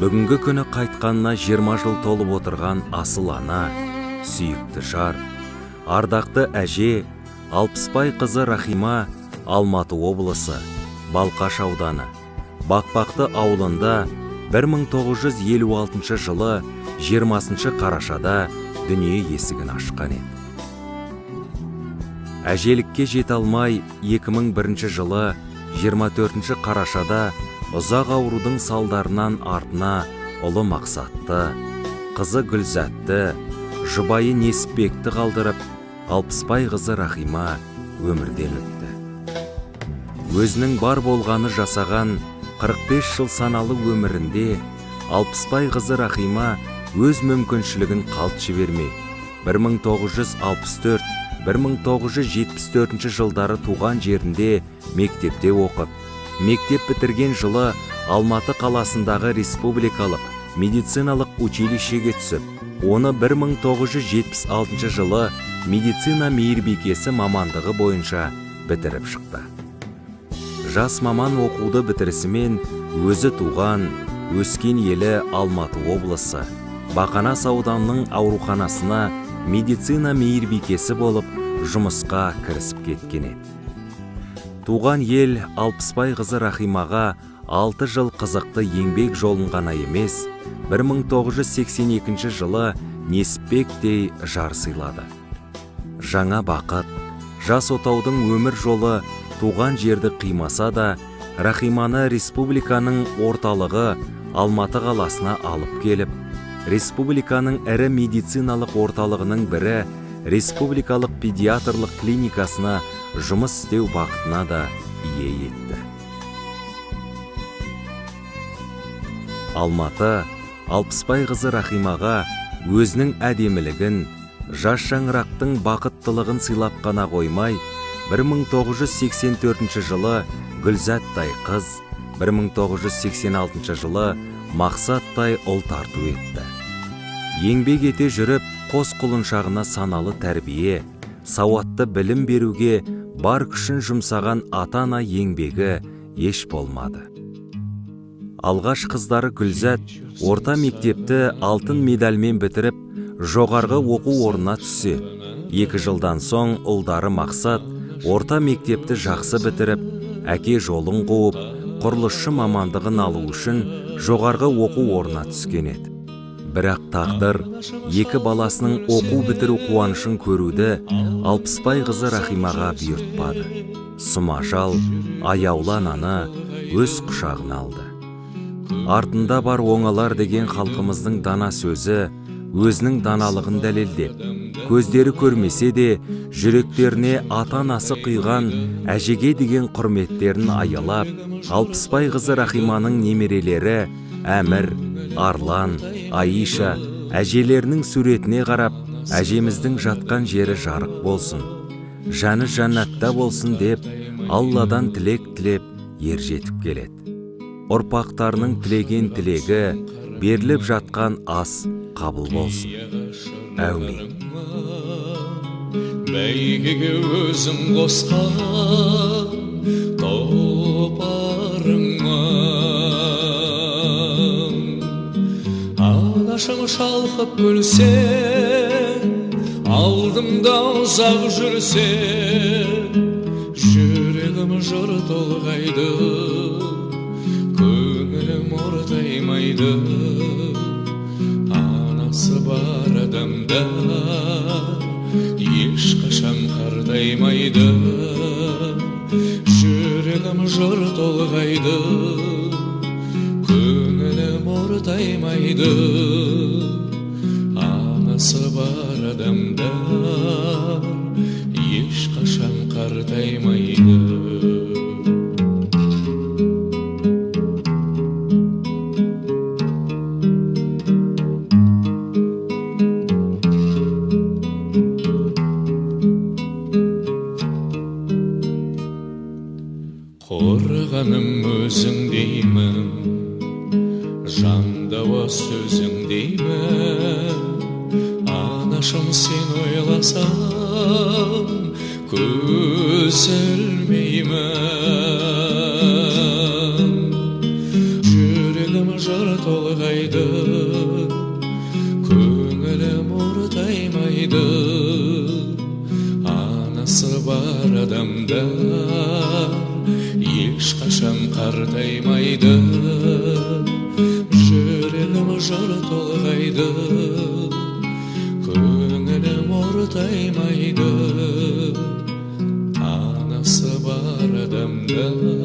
Бүгінгі күні қайтқанына 20 жыл толып отырған асыл ана, сүйікті жар, ардақты әже, Алпысбай қызы Рахима Алматы облысы, Балқаш ауданы, Бақбақты ауылында 1956 жылы 20 қарашада дүние есігін ашқан еді. Әжелікке жете алмай 2001 жылы 24 қарашада ұзақ аурудың салдарынан артына ұлы Мақсатты, қызы Гүлзатты, жұбайы Несіпбекті қалдырып, Алпысбай қызы Рахима өмірден өтті. Өзінің бар болғаны жасаған 45 жыл саналы өмірінде Алпысбай қызы Рахима өз мүмкіншілігін қалт жібермей, 1964-1974 жылдары туған жерінде мектепте оқып, мектеп бітірген жылы Алматы қаласындағы республикалық медициналық училищеге түсіп, оны 1976 жылы медицина мейірбикесі мамандығы бойынша бітіріп шықты. Жас маман оқуды бітірісімен өзі туған, өскен елі Алматы облысы, Бақанас ауданының ауруханасына медицина мейірбикесі болып жұмысқа кірісіп кеткен еді. Туған ел Алпысбай қызы Рахимаға 6 жыл қызықты еңбек жолын ғана емес, 1982 жылы Несіпбектей жар сыйлады. Жаңа бақыт, жас отаудың өмір жолы туған жерді қимаса да, Рахиманы республиканың орталығы Алматы қаласына алып келіп, республиканың ірі медициналық орталығының бірі республикалық педиатрлық клиникасына жұмыс істеу бақытына да ие етті. Алматы Алпысбай қызы Рахимаға өзінің әдемілігін, жас шаңырақтың бақыттылығын сыйлап қана қоймай, 1984 жылы Гүлзаттай қыз, 1986 жылы Мақсаттай ұл тарту етті. Еңбек ете жүріп, қос құлыншағына саналы тәрбие, сауатты білім беруге бар күшін жұмсаған ата-ана еңбегі еш болмады. Алғаш қыздары Гүлзат орта мектепті алтын медальмен бітіріп, жоғарғы оқу орнына түссе, 2 жылдан соң ұлдары Мақсат орта мектепті жақсы бітіріп, әке жолын қуып, құрылысшы мамандығын алу үшін жоғарғы оқу орнына түскен еді. Бірақ тағдыр екі баласының оқу бітіру қуанышын көруді Алпысбай қызы Рахимаға бұйыртпады. Сұмажал аяулы ананы өз құшағына алды. Артында бар оңалар деген халқымыздың дана сөзі өзінің даналығын дәлелдеп, көздері көрмесе де жүректеріне ата-анасы құйған әжеге деген құрметтерін аялап, Алпысбай қызы Рахиманың немерелері Әмір, Арлан, Аиша әжелерінің суретіне қарап, әжеміздің жатқан жері жарық болсын, жаны жаннатта болсын деп, Алладан тілек тілеп ержетіп келеді. Ұрпақтарының тілеген тілегі, беріліп жатқан ас қабыл болсын. Әумин. Бәйгеге өзім қосқан топарыңа, анашың шалқып күлсе, алдымда ұзақ жүрсе, жүрегім жыр толғайды, көңілім ортаймайды. Анасы бар адамда ешқашан қартаймайды, жүрегім жыр толғайды, көңілім ортаймайды. Анасы бар адамда ешқашан қартаймайды. Қорғаным өзің деймін, жандауа сөзің деймін. Анашым сен ойласам, көз ілмеймін. Жүрегім жыр толғайды, көңілім ортаймайды. Анасы бар адамдар ешқашан қартаймайды. Жүрегім жыр толғайды, көңілім ортаймайды. Анасы бар адамдар